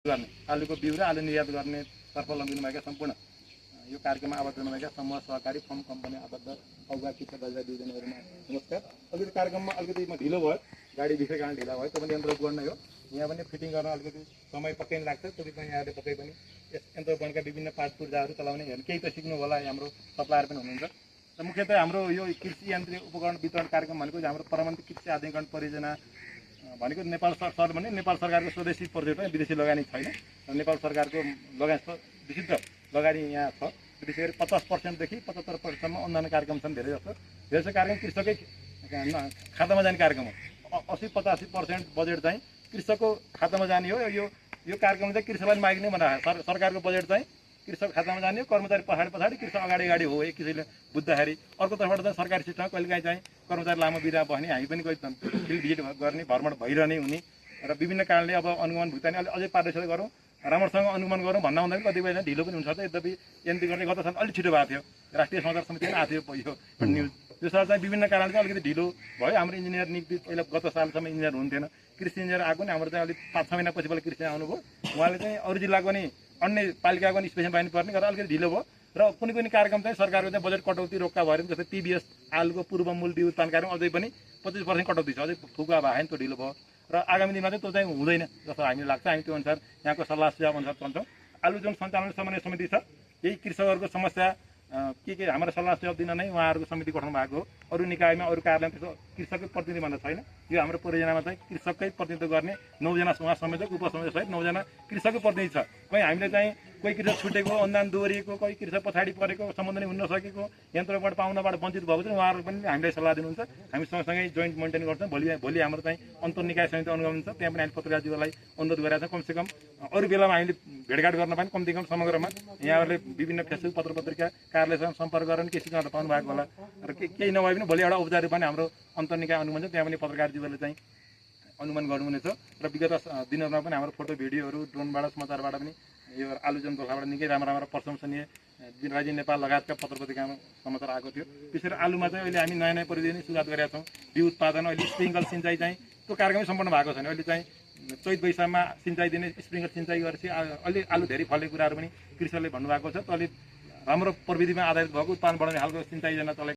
गर्ने आलुको बिउ र आलु निर्यात गर्ने तर्फ लम्बिनुभएका सम्पूर्ण यो कार्यक्रममा आबद्ध हुनुभएका समूह सहकारी फर्म कम्पनी आबद्ध अगुवा कृषक दाजुभाइ दिदीबहिनीहरूमा नमस्कार। अलिकति कार्यक्रममा अलिकति म ढिलो भयो, गाडी बिग्रेको कारण ढिला भयो। तपाईँले यन्त्र गर्ने हो, यहाँ पनि फिटिङ गर्न अलिकति समय पक्कै नै लाग्छ। तपाईँ यहाँले पक्कै पनि यस यन्त्र बनका विभिन्न पार्ट पूर्जाहरू चलाउने केही त सिक्नु होला। हाम्रो सप्लायर पनि हुनुहुन्छ र मुख्यतः हाम्रो यो कृषि यन्त्र उपकरण वितरण कार्यक्रम भनेको हाम्रो प्रबन्धित कृषि आधुनिकीकरण परियोजना भनेको नेपाल सरकार भने नेपाल सरकारको स्वदेशी प्रोजेक्ट हो, विदेशी लगानी छैन। नेपाल सरकारको लगानी विशुद्ध लगानी यहाँ छ। विशेष गरी 50% देखि 75%सम्म अनुदान कार्यक्रम छन्। धेरै जसो कार्यक्रम कृषकै खातामा जाने कार्यक्रम हो। 80-85% बजेट चाहिँ कृषकको खातामा जाने हो। यो कार्यक्रम चाहिँ कृषकलाई माग्ने भनेर सरकारको बजेट चाहिँ कृषक खातामा जाने हो, कर्मचारी पछाडि कृषक अगाडि हो। एक किसिमले बुझ्दाखेरि अर्को तर्फबाट चाहिँ सरकारी सिस्टममा कहिलेकाहीँ चाहिँ कर्मचारी लामो बिदा बस्ने, हामी पनि कोही फिल्ड भिजिट गर्ने, भ्रमण भइरहने हुने र विभिन्न कारणले अब अनुगमन भुक्तानी अझै पारदर्शिता गरौँ, राम्रोसँग अनुगमन गरौँ भन्दा हुँदा पनि कतिपय चाहिँ ढिलो पनि हुन्छ। यद्यपि एन्ट्री गर्ने गत साल अलिक छिटो भएको थियो, राष्ट्रिय समाचार समितिमा आएको थियो यो न्युज। त्यो साल चाहिँ विभिन्न कारणले चाहिँ अलिकति ढिलो भयो। हाम्रो इन्जिनियर नियुक्ति पहिला गत सालसम्म इन्जिनियर हुन्थेन, कृषि इन्जिनियर आएको नि हाम्रो चाहिँ अलिक 5-6 महिना पछि कृषि आउनुभयो। उहाँले चाहिँ अरू जिल्लाको नि अन्य पालिकाको नि स्पेसल बानी पर्ने गरेर अलिकति ढिलो भयो र कुनै कार्यक्रम चाहिँ सरकारको चाहिँ बजेट कटौती रोक्का भएर जस्तै पिबिएस आलुको पूर्व मूल्य बिउ उत्पादन कार्यक्रम अझै पनि 25% कटौती छ, अझै फुका भएन, त्यो ढिलो भयो र आगामी दिनमा चाहिँ त्यो चाहिँ हुँदैन जस्तो हामीलाई लाग्छ। हामी त्यो अनुसार यहाँको सल्लाह सुझाव अनुसार चल्छौँ। आलु जुन सञ्चालन समन्वय समिति छ, यही कृषकहरूको समस्या के हाम्रो सल्लाह सुझाव दिन नै उहाँहरूको समिति गठन भएको हो। अरू निकायमा अरू कार्यालयमा त्यस्तो कृषककै प्रतिनिधि भन्दा छैन। यो हाम्रो परियोजनामा चाहिँ कृषककै प्रतिनिधित्व गर्ने 9 जना उहाँ संयोजक उपसंयोजक सहित 9 जना कृषककै प्रतिनिधि छ। कोही हामीले चाहिँ कोही कृषक छुटेको, अनुदान दोहोरिएको, कोही कृषक पछाडि परेको, सम्बन्ध नै हुन नसकेको, यन्त्रबाट पाउनबाट वञ्चित भएको चाहिँ उहाँहरू पनि हामीलाई सल्लाह दिनुहुन्छ। हामी सँगसँगै जोइन्ट मेन्टेन गर्छौँ। भोलि हाम्रो चाहिँ अन्तर्निकाय समिति अनुगमन छ, त्यहाँ पनि हामी पत्रकारज्यूलाई अनुरोध गरेका छौँ। कमसेकम अरू बेलामा हामीले भेटघाट गर्न पाएन, कमसेकम समग्रमा यहाँहरूले विभिन्न फेसबुक पत्र पत्रिका कार्यालयसँग सम्पर्क गरेर केही सूचना पाउनु भएको होला र केही नभए पनि भोलि एउटा औपचारिक पनि हाम्रो अन्तर्निकाय अनुगमन छ, त्यहाँ पनि पत्रकारज्यूहरूले चाहिँ अनुगमन गर्नुहुनेछ। र विगत दिनहरूमा पनि हाम्रो फोटो भिडियोहरू ड्रोनबाट समाचारबाट पनि यो आलुजन दोखाबाट निकै राम्रो प्रशंसनीय राज्य नेपाल लगायतका पत्र पत्रिकामा समाचार आएको थियो। विशेष आलुमा चाहिँ अहिले हामी नयाँ प्रविधि सुरुवात गरेका छौँ। बिउ उत्पादन अहिले स्प्रिङ्कल सिँचाइ चाहिँ त्यो कार्यक्रमै सम्पन्न भएको छैन। अहिले चाहिँ चैत वैशाखमा सिँचाइ दिने स्प्रिङ्कल सिँचाइ गरेपछि अलि आलु धेरै फलेको कुराहरू पनि कृषकले भन्नुभएको छ। त अलिक राम्रो प्रविधिमा आधारित भएको उत्पादन बढाउने खालको सिँचाइ योजना चलाइ